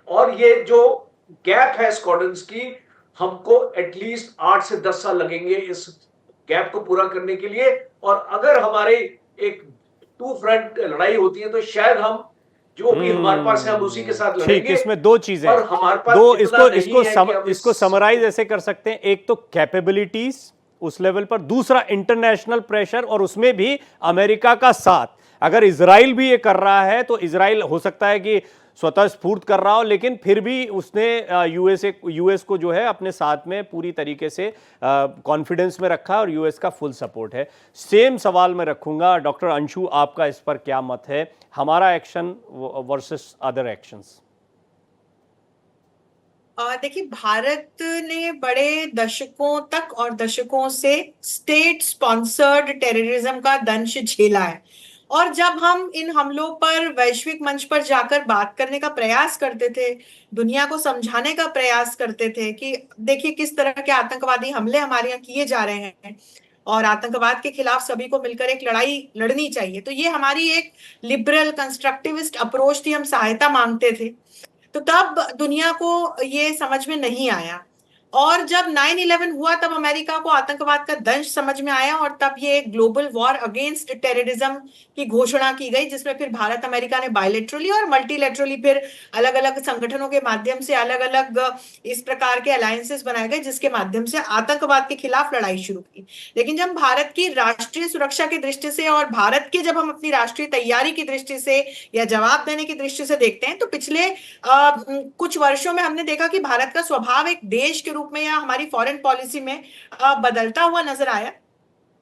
और ये जो गैप है स्क्वाड्रन्स की, हमको एटलीस्ट 8 से 10 साल लगेंगे इस गैप को पूरा करने के लिए। और अगर हमारे एक टू फ्रंट लड़ाई होती है तो शायद हम जो भी हमारे पास है हम उसी के साथ ठीक, लड़ेंगे। इसमें दो चीजें और हमारे पास दो, इतना नहीं है कि हम इसको समराइज ऐसे कर सकते हैं। एक तो कैपेबिलिटीज उस लेवल पर, दूसरा इंटरनेशनल प्रेशर, और उसमें भी अमेरिका का साथ। अगर इजराइल भी ये कर रहा है तो इजराइल हो सकता है कि स्वतः स्फूर्त कर रहा हो, लेकिन फिर भी उसने यूएस को जो है अपने साथ में पूरी तरीके से कॉन्फिडेंस में रखा, और यूएस का फुल सपोर्ट है। सेम सवाल मैं रखूंगा डॉक्टर अंशु, आपका इस पर क्या मत है, हमारा एक्शन वर्सेस अदर एक्शंस? देखिए, भारत ने बड़े दशकों तक और दशकों से स्टेट स्पॉन्सर्ड टेररिज्म का दंश झेला है, और जब हम इन हमलों पर वैश्विक मंच पर जाकर बात करने का प्रयास करते थे, दुनिया को समझाने का प्रयास करते थे कि देखिए किस तरह के आतंकवादी हमले हमारे यहाँ किए जा रहे हैं और आतंकवाद के खिलाफ सभी को मिलकर एक लड़ाई लड़नी चाहिए, तो ये हमारी एक लिबरल कंस्ट्रक्टिविस्ट अप्रोच थी, हम सहायता मांगते थे। तो तब दुनिया को ये समझ में नहीं आया, और जब 9/11 हुआ तब अमेरिका को आतंकवाद का दंश समझ में आया, और तब ये एक ग्लोबल वॉर अगेंस्ट टेररिज्म की घोषणा की गई, जिसमें फिर भारत अमेरिका ने बायलैटरली और मल्टीलैटरली फिर अलग अलग संगठनों के माध्यम से अलग अलग इस प्रकार के अलायंसेस बनाए गए, जिसके माध्यम से आतंकवाद के खिलाफ लड़ाई शुरू की। लेकिन जब भारत की राष्ट्रीय सुरक्षा की दृष्टि से और भारत के जब हम अपनी राष्ट्रीय तैयारी की दृष्टि से या जवाब देने की दृष्टि से देखते हैं, तो पिछले कुछ वर्षों में हमने देखा कि भारत का स्वभाव एक देश के रूप में या हमारी फॉरेन पॉलिसी में बदलता हुआ नजर आया।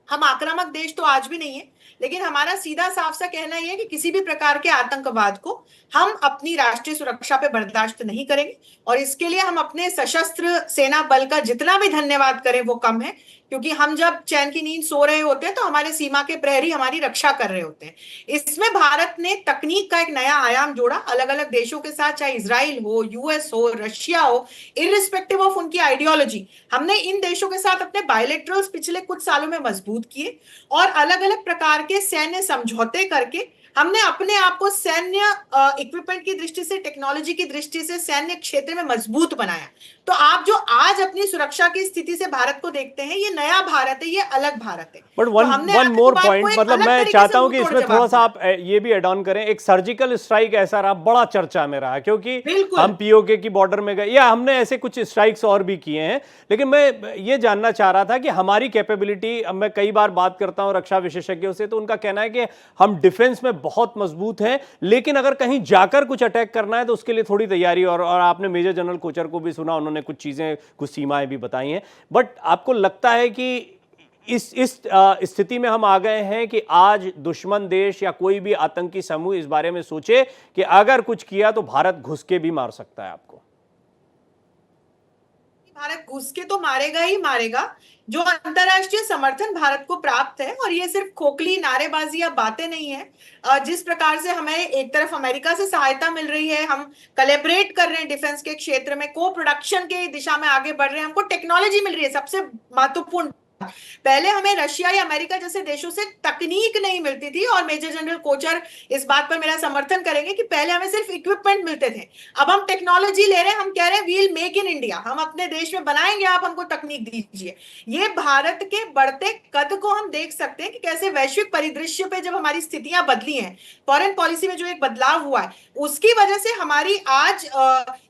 हम आक्रामक देश तो आज भी नहीं है, लेकिन हमारा सीधा साफ सा कहना यह है कि किसी भी प्रकार के आतंकवाद को हम अपनी राष्ट्रीय सुरक्षा पे बर्दाश्त नहीं करेंगे, और इसके लिए हम अपने सशस्त्र सेना बल का जितना भी धन्यवाद करें वो कम है, क्योंकि हम जब चैन की नींद सो रहे होते हैं तो हमारे सीमा के प्रहरी हमारी रक्षा कर रहे होते हैं। इसमें भारत ने तकनीक का एक नया आयाम जोड़ा, अलग अलग देशों के साथ, चाहे इजराइल हो, यूएस हो, रशिया हो, इररिस्पेक्टिव ऑफ उनकी आइडियोलॉजी, हमने इन देशों के साथ अपने बायलैटरल्स पिछले कुछ सालों में मजबूत किए, और अलग अलग प्रकार के सैन्य समझौते करके हमने अपने आप को सैन्य इक्विपमेंट की दृष्टि से, टेक्नोलॉजी की दृष्टि से सैन्य क्षेत्र में मजबूत बनाया। तो आप जो आज अपनी सुरक्षा की स्थिति से भारत को देखते हैं, ये नया भारत है, ये अलग भारत है। बट वन मोर पॉइंट, मतलब मैं चाहता हूं कि इसमें थोड़ा सा आप ये भी एड ऑन करें। एक सर्जिकल स्ट्राइक ऐसा रहा, बड़ा चर्चा में रहा, क्योंकि हम पीओके की बॉर्डर में गए, या हमने ऐसे कुछ स्ट्राइक्स और भी किए हैं, लेकिन मैं ये जानना चाह रहा था कि हमारी कैपेबिलिटी, अब मैं कई बार बात करता हूं रक्षा विशेषज्ञों से, तो उनका कहना है कि हम डिफेंस में बहुत मजबूत हैं, लेकिन अगर कहीं जाकर कुछ अटैक करना है तो उसके लिए थोड़ी तैयारी, और आपने मेजर जनरल कोचर को भी सुना, उन्होंने कुछ चीजें, कुछ सीमाएं भी बताई हैं। बट आपको लगता है कि इस स्थिति में हम आ गए हैं कि आज दुश्मन देश या कोई भी आतंकी समूह इस बारे में सोचे कि अगर कुछ किया तो भारत घुस के भी मार सकता है आपको? भारत घुस के तो मारेगा ही मारेगा। जो अंतरराष्ट्रीय समर्थन भारत को प्राप्त है, और ये सिर्फ खोखली नारेबाजी या बातें नहीं है, जिस प्रकार से हमें एक तरफ अमेरिका से सहायता मिल रही है, हम कोलैबोरेट कर रहे हैं डिफेंस के क्षेत्र में, को प्रोडक्शन के दिशा में आगे बढ़ रहे हैं, हमको टेक्नोलॉजी मिल रही है। सबसे महत्वपूर्ण, पहले हमें रशिया या अमेरिका जैसे देशों से तकनीक नहीं मिलती थी, और मेजर जनरल कोचर इस बात पर मेरा समर्थन करेंगे कि पहले हमें सिर्फ इक्विपमेंट मिलते थे, अब हम टेक्नोलॉजी ले रहे हैं, हम कह रहे हैं वील मेक इन इंडिया, हम अपने देश में बनाएंगे, आप हमको तकनीक दीजिए। ये भारत के बढ़ते कद को हम देख सकते हैं कि कैसे वैश्विक परिदृश्य पे जब हमारी स्थितियां बदली हैं, फॉरेन पॉलिसी में जो एक बदलाव हुआ है, उसकी वजह से हमारी आज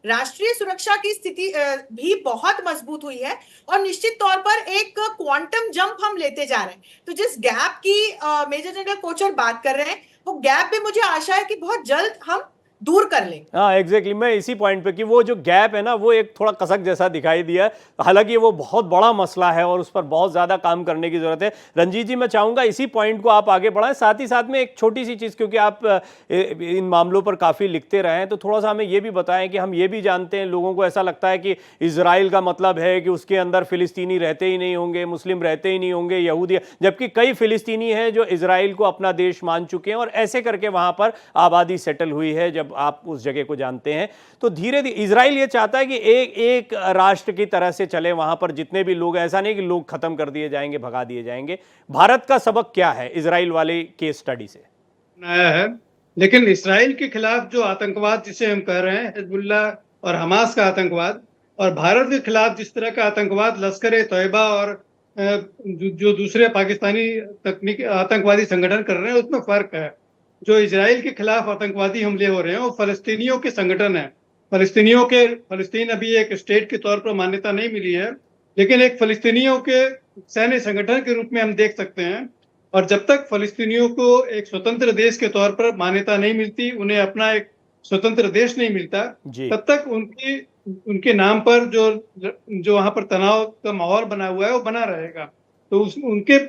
राष्ट्रीय सुरक्षा की स्थिति भी बहुत मजबूत हुई है, और निश्चित तौर पर एक क्वांटम जंप हम लेते जा रहे हैं। तो जिस गैप की मेजर जनरल कोचर बात कर रहे हैं, वो गैप भी मुझे आशा है कि बहुत जल्द हम दूर कर लें। हाँ एग्जैक्टली, मैं इसी पॉइंट पे कि वो जो गैप है ना वो एक थोड़ा कसक जैसा दिखाई दिया है। हालांकि वो बहुत बड़ा मसला है और उस पर बहुत ज़्यादा काम करने की ज़रूरत है। रंजीत जी, मैं चाहूँगा इसी पॉइंट को आप आगे बढ़ाएं, साथ ही साथ में एक छोटी सी चीज़, क्योंकि आप इन मामलों पर काफ़ी लिखते रहे हैं, तो थोड़ा सा हमें ये भी बताएं कि हम ये भी जानते हैं, लोगों को ऐसा लगता है कि इजराइल का मतलब है कि उसके अंदर फ़िलिस्तीनी रहते ही नहीं होंगे, मुस्लिम रहते ही नहीं होंगे, यहूदी, जबकि कई फ़िलिस्तीनी हैं जो इजराइल को अपना देश मान चुके हैं और ऐसे करके वहाँ पर आबादी सेटल हुई है। जब आप उस जगह को जानते हैं तो धीरे धीरे इजराइल ये चाहता है कि एक राष्ट्र की तरह से चले, वहां पर जितने भी लोग, ऐसा नहीं कि लोग खत्म कर दिए जाएंगे, भगा दिए जाएंगे। भारत का सबक क्या है इजराइल वाले केस स्टडी से? नया है, लेकिन इसराइल के खिलाफ जो आतंकवाद जिसे हम कह रहे हैं, हिजबुल्ला और हमास का आतंकवाद, और भारत के खिलाफ जिस तरह का आतंकवाद लश्कर ए तैयबा और जो दूसरे पाकिस्तानी तकनीक आतंकवादी संगठन कर रहे हैं, उसमें फर्क है। जो इजराइल के खिलाफ आतंकवादी हमले हो रहे हैं वो फलस्तीनियों के संगठन है। फलस्तीन अभी एक स्टेट के तौर पर मान्यता नहीं मिली है, लेकिन एक फलस्तीनियों के सैन्य संगठन के रूप में हम देख सकते हैं। और जब तक फलस्तीनियों को एक स्वतंत्र देश के तौर पर मान्यता नहीं मिलती, उन्हें अपना एक स्वतंत्र देश नहीं मिलता, तब तक उनके नाम पर जो वहां पर तनाव का माहौल बना हुआ है वो बना रहेगा। तो उनके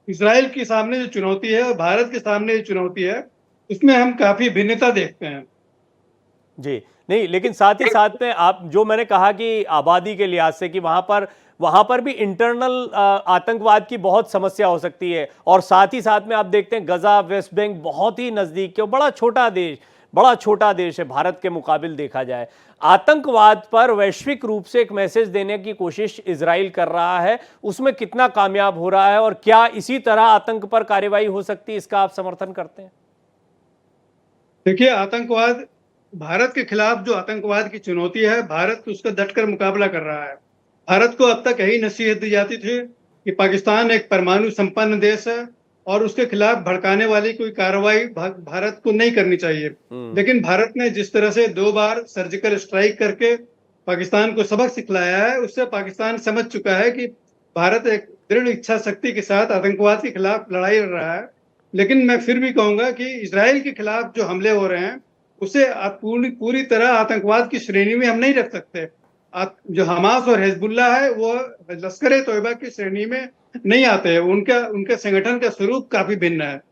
इजराइल के सामने जो चुनौती है और भारत के सामने जो चुनौती है, उसमें हम काफी भिन्नता देखते हैं। जी नहीं, लेकिन साथ ही साथ में आप जो मैंने कहा कि आबादी के लिहाज से कि वहां पर भी इंटरनल आतंकवाद की बहुत समस्या हो सकती है, और साथ ही साथ में आप देखते हैं गजा, वेस्ट बैंक बहुत ही नजदीक के, बड़ा छोटा देश है भारत के मुकाबिल देखा जाए। आतंकवाद पर वैश्विक रूप से एक मैसेज देने की कोशिश इजराइल कर रहा है, उसमें कितना कामयाब हो रहा है और क्या इसी तरह आतंक पर कार्रवाई हो सकती है, इसका आप समर्थन करते हैं? देखिए, आतंकवाद, भारत के खिलाफ जो आतंकवाद की चुनौती है, भारत उसका डटकर मुकाबला कर रहा है। भारत को अब तक यही नसीहत दी जाती थी कि पाकिस्तान एक परमाणु संपन्न देश है और उसके खिलाफ भड़काने वाली कोई कार्रवाई भारत को नहीं करनी चाहिए। लेकिन भारत ने जिस तरह से 2 बार सर्जिकल स्ट्राइक करके पाकिस्तान को सबक सिखलाया है, उससे पाकिस्तान समझ चुका है कि भारत एक दृढ़ इच्छा शक्ति के साथ आतंकवाद के खिलाफ लड़ाई लड़ रहा है। लेकिन मैं फिर भी कहूंगा कि इजराइल के खिलाफ जो हमले हो रहे हैं उसे पूरी तरह आतंकवाद की श्रेणी में हम नहीं रख सकते। जो हमास और हिजबुल्ला है वो लश्कर ए तैयबा की श्रेणी में नहीं आते हैं। उनका संगठन का स्वरूप काफी भिन्न है।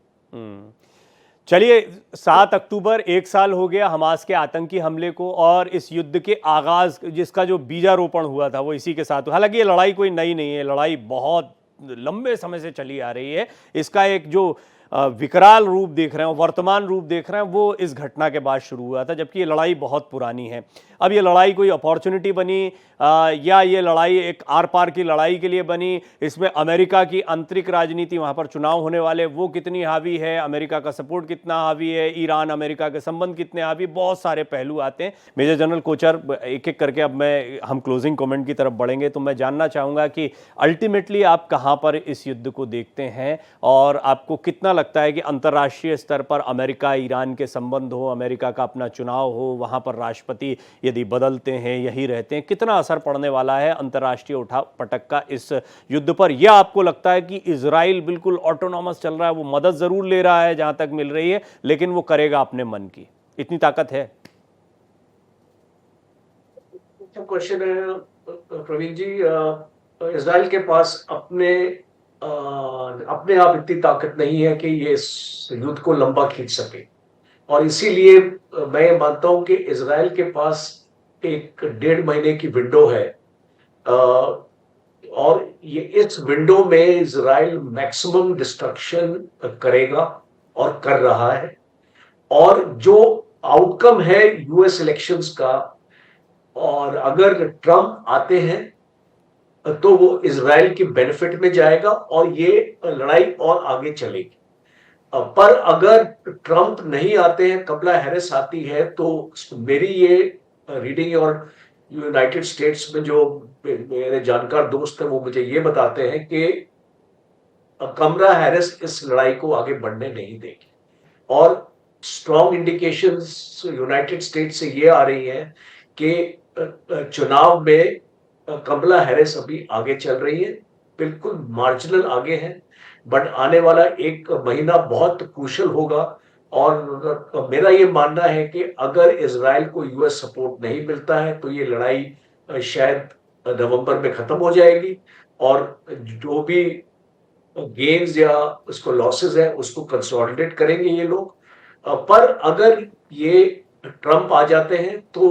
चलिए, 7 अक्टूबर 1 साल हो गया हमास के आतंकी हमले को, और इस युद्ध के आगाज जिसका जो बीजारोपण हुआ था वो इसी के साथ। हालांकि ये लड़ाई कोई नई नहीं है, लड़ाई बहुत लंबे समय से चली आ रही है। इसका एक जो विकराल रूप देख रहे हैं, वर्तमान रूप देख रहे हैं, वो इस घटना के बाद शुरू हुआ था, जबकि ये लड़ाई बहुत पुरानी है। अब ये लड़ाई कोई अपॉर्चुनिटी बनी या ये लड़ाई एक आर पार की लड़ाई के लिए बनी? इसमें अमेरिका की आंतरिक राजनीति, वहाँ पर चुनाव होने वाले, वो कितनी हावी है, अमेरिका का सपोर्ट कितना हावी है, ईरान अमेरिका के संबंध कितने हावी, बहुत सारे पहलू आते हैं। मेजर जनरल कोचर, एक एक करके अब हम क्लोजिंग कमेंट की तरफ बढ़ेंगे, तो मैं जानना चाहूँगा कि अल्टीमेटली आप कहाँ पर इस युद्ध को देखते हैं और आपको कितना लगता है कि अंतर्राष्ट्रीय स्तर पर अमेरिका ईरान के संबंध हो, अमेरिका का अपना चुनाव हो, वहाँ पर राष्ट्रपति यदि बदलते हैं, यही रहते हैं, कितना असर पड़ने वाला है अंतर्राष्ट्रीय उठा पटक का इस युद्ध पर? यह आपको लगता है कि इजराइल बिल्कुल ऑटोनॉमस चल रहा है, वो मदद जरूर ले रहा है जहां तक मिल रही है, लेकिन वो करेगा अपने मन की, इतनी ताकत है? अच्छा क्वेश्चन है प्रवीण जी। इजराइल के पास अपने आप इतनी ताकत नहीं है कि ये इस युद्ध को लंबा खींच सके, और इसीलिए मैं मानता हूं कि इजराइल के पास एक 1.5 महीने की विंडो है, और ये इस विंडो में इजराइल मैक्सिमम डिस्ट्रक्शन करेगा और कर रहा है। और जो आउटकम है यूएस इलेक्शंस का, और अगर ट्रम्प आते हैं तो वो इजराइल की बेनिफिट में जाएगा और ये लड़ाई और आगे चलेगी। पर अगर ट्रम्प नहीं आते हैं, कमला हैरिस आती है, तो मेरी ये रीडिंग, और यूनाइटेड स्टेट्स में जो मेरे जानकार दोस्त हैं वो मुझे ये बताते हैं कि कमला हैरिस इस लड़ाई को आगे बढ़ने नहीं देगी। और स्ट्रॉन्ग इंडिकेशंस यूनाइटेड स्टेट्स से ये आ रही हैं कि चुनाव में कमला हैरिस अभी आगे चल रही है, बिल्कुल मार्जिनल आगे है, बट आने वाला 1 महीना बहुत क्रूशल होगा और मेरा ये मानना है कि अगर इजराइल को यूएस सपोर्ट नहीं मिलता है तो ये लड़ाई शायद नवंबर में खत्म हो जाएगी, और जो भी गेन्स या उसको लॉसेस है उसको कंसोलिडेट करेंगे ये लोग। पर अगर ये ट्रम्प आ जाते हैं तो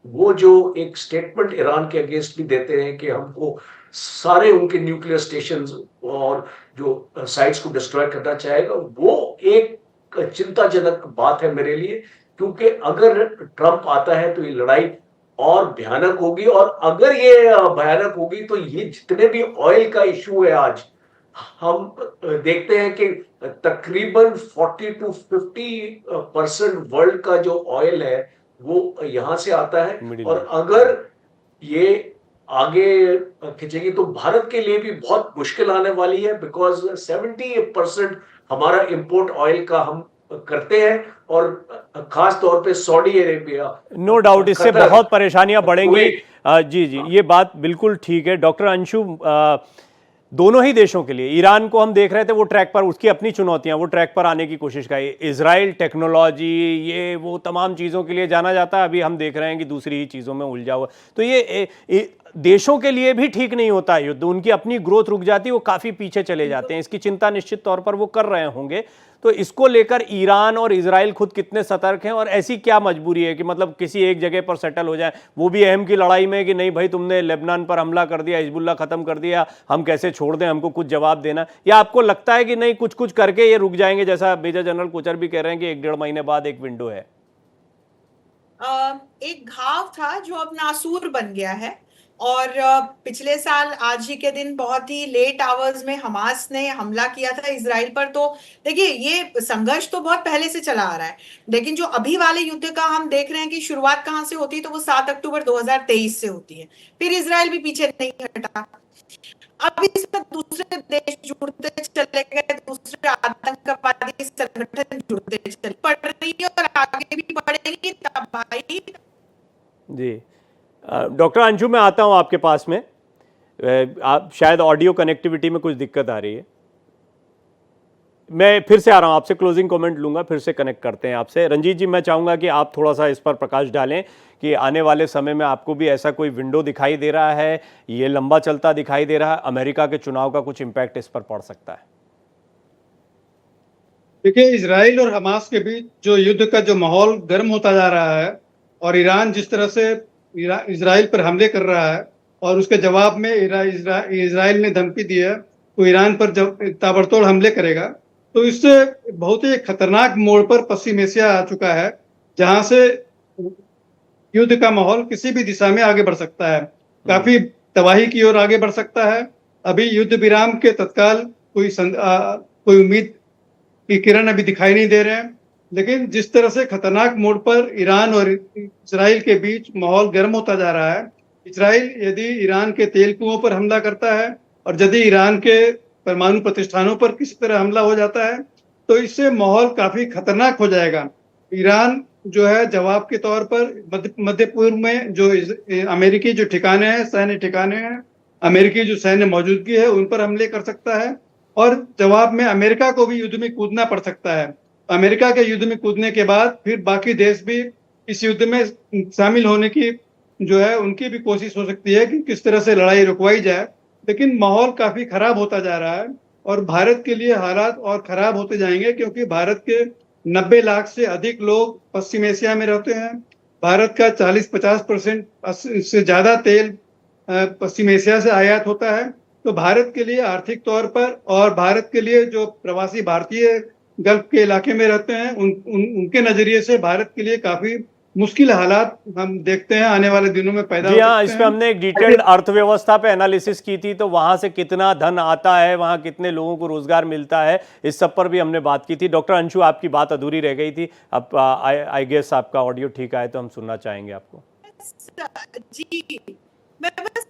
वो जो एक स्टेटमेंट ईरान के अगेंस्ट भी देते हैं कि हमको सारे उनके न्यूक्लियर स्टेशंस और जो साइट्स को डिस्ट्रॉय करना चाहेगा, वो एक चिंताजनक बात है मेरे लिए। क्योंकि अगर ट्रम्प आता है तो ये लड़ाई और भयानक होगी, और अगर ये भयानक होगी तो ये जितने भी ऑयल का इशू है आज, हम देखते हैं कि तकरीबन 40 to 50% वर्ल्ड का जो ऑयल है वो यहां से आता है। मिडिल और अगर ये आगे खिंचेगी तो भारत के लिए भी बहुत मुश्किल आने वाली है, बिकॉज 70% हमारा इंपोर्ट ऑयल का हम करते हैं, और खास तौर पे सऊदी अरेबिया, नो डाउट इससे कतर, बहुत परेशानियां बढ़ेंगी। कुवैत। जी जी, ये बात बिल्कुल ठीक है डॉक्टर अंशु। दोनों ही देशों के लिए, ईरान को हम देख रहे थे वो ट्रैक पर, उसकी अपनी चुनौतियां, वो ट्रैक पर आने की कोशिश कर, इजराइल टेक्नोलॉजी ये वो तमाम चीज़ों के लिए जाना जाता है, अभी हम देख रहे हैं कि दूसरी ही चीज़ों में उलझा हुआ। तो ये देशों के लिए भी ठीक नहीं होता है युद्ध, उनकी अपनी ग्रोथ रुक जाती है, वो काफ़ी पीछे चले जाते हैं। इसकी चिंता निश्चित तौर पर वो कर रहे होंगे। तो इसको लेकर ईरान और इजराइल खुद कितने सतर्क हैं, और ऐसी क्या मजबूरी है कि मतलब किसी एक जगह पर सेटल हो जाए, वो भी अहम की लड़ाई में कि नहीं भाई तुमने लेबनान पर हमला कर दिया, हिजबुल्ला खत्म कर दिया, हम कैसे छोड़ दें, हमको कुछ जवाब देना। या आपको लगता है कि नहीं कुछ कुछ करके ये रुक जाएंगे, जैसा मेजर जनरल कोचर भी कह रहे हैं कि 1-1.5 महीने बाद एक विंडो है? एक घाव था जो अब नासूर बन गया है। और पिछले साल आज ही के दिन बहुत ही लेट आवर्स में हमास ने हमला किया था इजराइल पर। तो देखिए ये संघर्ष तो बहुत पहले से चला आ रहा है, लेकिन जो अभी वाले युद्ध का हम देख रहे हैं कि शुरुआत कहां से होती है, तो वो 7 अक्टूबर 2023 से होती है। फिर इजराइल भी पीछे नहीं हटा। अब इसमें दूसरे देश जुड़ते चले गए, दूसरे आतंकवादी संगठन जुड़ते चले पड़ रही है, और आगे भी बढ़ेगी तबाही। जी डॉक्टर अंशु, मैं आता हूं आपके पास में। आप शायद ऑडियो कनेक्टिविटी में कुछ दिक्कत आ रही है। मैं फिर से आ रहा हूं, आपसे क्लोजिंग कमेंट लूंगा, फिर से कनेक्ट करते हैं आपसे। रंजीत जी, मैं चाहूंगा कि आप थोड़ा सा इस पर प्रकाश डालें कि आने वाले समय में आपको भी ऐसा कोई विंडो दिखाई दे रहा है, ये लंबा चलता दिखाई दे रहा है, अमेरिका के चुनाव का कुछ इम्पैक्ट इस पर पड़ सकता है? देखिए, इजराइल और हमास के बीच जो युद्ध का जो माहौल गर्म होता जा रहा है, और ईरान जिस तरह से इजराइल पर हमले कर रहा है, और उसके जवाब में इजराइल ने धमकी दी है वो ईरान पर जब ताबड़तोड़ हमले करेगा, तो इससे बहुत ही खतरनाक मोड़ पर पश्चिम एशिया आ चुका है, जहां से युद्ध का माहौल किसी भी दिशा में आगे बढ़ सकता है, काफी तबाही की ओर आगे बढ़ सकता है। अभी युद्ध विराम के तत्काल कोई उम्मीद की किरण अभी दिखाई नहीं दे रहे हैं, लेकिन जिस तरह से खतरनाक मोड़ पर ईरान और इजराइल के बीच माहौल गर्म होता जा रहा है, इजराइल यदि ईरान के तेल कुओं पर हमला करता है, और यदि ईरान के परमाणु प्रतिष्ठानों पर किसी तरह हमला हो जाता है, तो इससे माहौल काफी खतरनाक हो जाएगा। ईरान जो है जवाब के तौर पर मध्य पूर्व में जो अमेरिकी जो ठिकाने हैं, सैन्य ठिकाने हैं, अमेरिकी जो सैन्य मौजूदगी है, उन पर हमले कर सकता है, और जवाब में अमेरिका को भी युद्ध में कूदना पड़ सकता है। अमेरिका के युद्ध में कूदने के बाद फिर बाकी देश भी इस युद्ध में शामिल होने की जो है उनकी भी कोशिश हो सकती है कि किस तरह से लड़ाई रुकवाई जाए। लेकिन माहौल काफी खराब होता जा रहा है, और भारत के लिए हालात और खराब होते जाएंगे, क्योंकि भारत के 90 लाख से अधिक लोग पश्चिम एशिया में रहते हैं। भारत का 40-50% से ज्यादा तेल पश्चिम एशिया से आयात होता है। तो भारत के लिए आर्थिक तौर पर, और भारत के लिए जो प्रवासी भारतीय गल्फ के इलाके में रहते हैं, उनके नजरिए से भारत के लिए काफी मुश्किल हालात हम देखते हैं आने वाले दिनों में पैदा जी हो हाँ, सकते इस हैं। पे हमने एक डिटेल्ड अर्थव्यवस्था पे एनालिसिस की थी, तो वहां से कितना धन आता है, वहां कितने लोगों को रोजगार मिलता है, इस सब पर भी हमने बात की थी। डॉक्टर अंशु, आपकी बात अधूरी रह गई थी, अब आई गेस आपका ऑडियो ठीक आए तो हम सुनना चाहेंगे आपको। जी मैं बस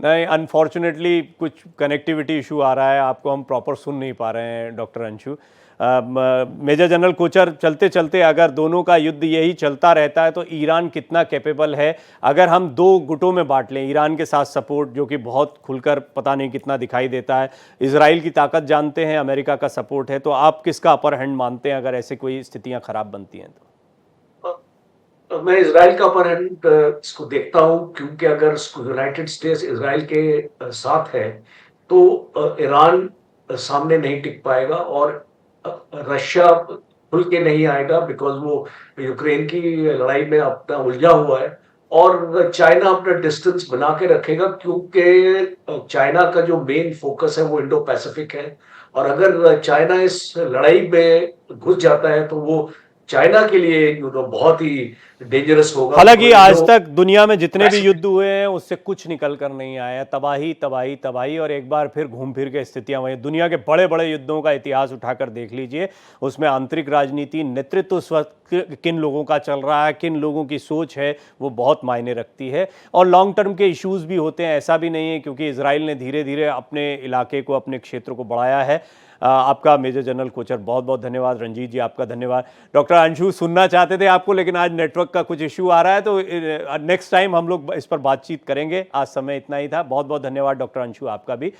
नहीं, अनफॉर्चुनेटली कुछ कनेक्टिविटी इशू आ रहा है, आपको हम प्रॉपर सुन नहीं पा रहे हैं doctor Anshu. Major general Kochar, चलते चलते अगर दोनों का युद्ध यही चलता रहता है तो ईरान कितना कैपेबल है? अगर हम दो गुटों में बांट लें, ईरान के साथ सपोर्ट जो कि बहुत खुलकर पता नहीं कितना दिखाई देता है, इजराइल की ताकत जानते हैं, अमेरिका का सपोर्ट है, तो आप किसका अपर हैंड मानते हैं अगर ऐसे कोई स्थितियां खराब बनती हैं तो? मैं इजराइल का अपर हैंड इसको देखता हूं, क्योंकि अगर यूनाइटेड स्टेट्स इजराइल के साथ है तो ईरान सामने नहीं टिक पाएगा और रशिया खुल के नहीं आएगा, बिकॉज वो यूक्रेन की लड़ाई में अपना उलझा हुआ है। और चाइना अपना डिस्टेंस बना के रखेगा, क्योंकि चाइना का जो मेन फोकस है वो इंडो पैसिफिक है। और अगर चाइना इस लड़ाई में घुस जाता है तो वो चाइना के लिए बहुत ही डेंजरस होगा। हालांकि आज तक दुनिया में जितने भी युद्ध हुए हैं उससे कुछ निकल कर नहीं आया, तबाही तबाही तबाही, और एक बार फिर घूम फिर के स्थितियां वही। दुनिया के बड़े बड़े युद्धों का इतिहास उठाकर देख लीजिए, उसमें आंतरिक राजनीति, नेतृत्व उस वक्त किन लोगों का चल रहा है, किन लोगों की सोच है, वो बहुत मायने रखती है। और लॉन्ग टर्म के इश्यूज भी होते हैं, ऐसा भी नहीं है, क्योंकि इजराइल ने धीरे धीरे अपने इलाके को, अपने क्षेत्र को बढ़ाया है। आपका मेजर जनरल कोचर बहुत बहुत धन्यवाद। रंजीत जी आपका धन्यवाद। डॉक्टर अंशु, सुनना चाहते थे आपको लेकिन आज नेटवर्क का कुछ इश्यू आ रहा है, तो नेक्स्ट टाइम हम लोग इस पर बातचीत करेंगे। आज समय इतना ही था। बहुत बहुत धन्यवाद डॉक्टर अंशु आपका भी।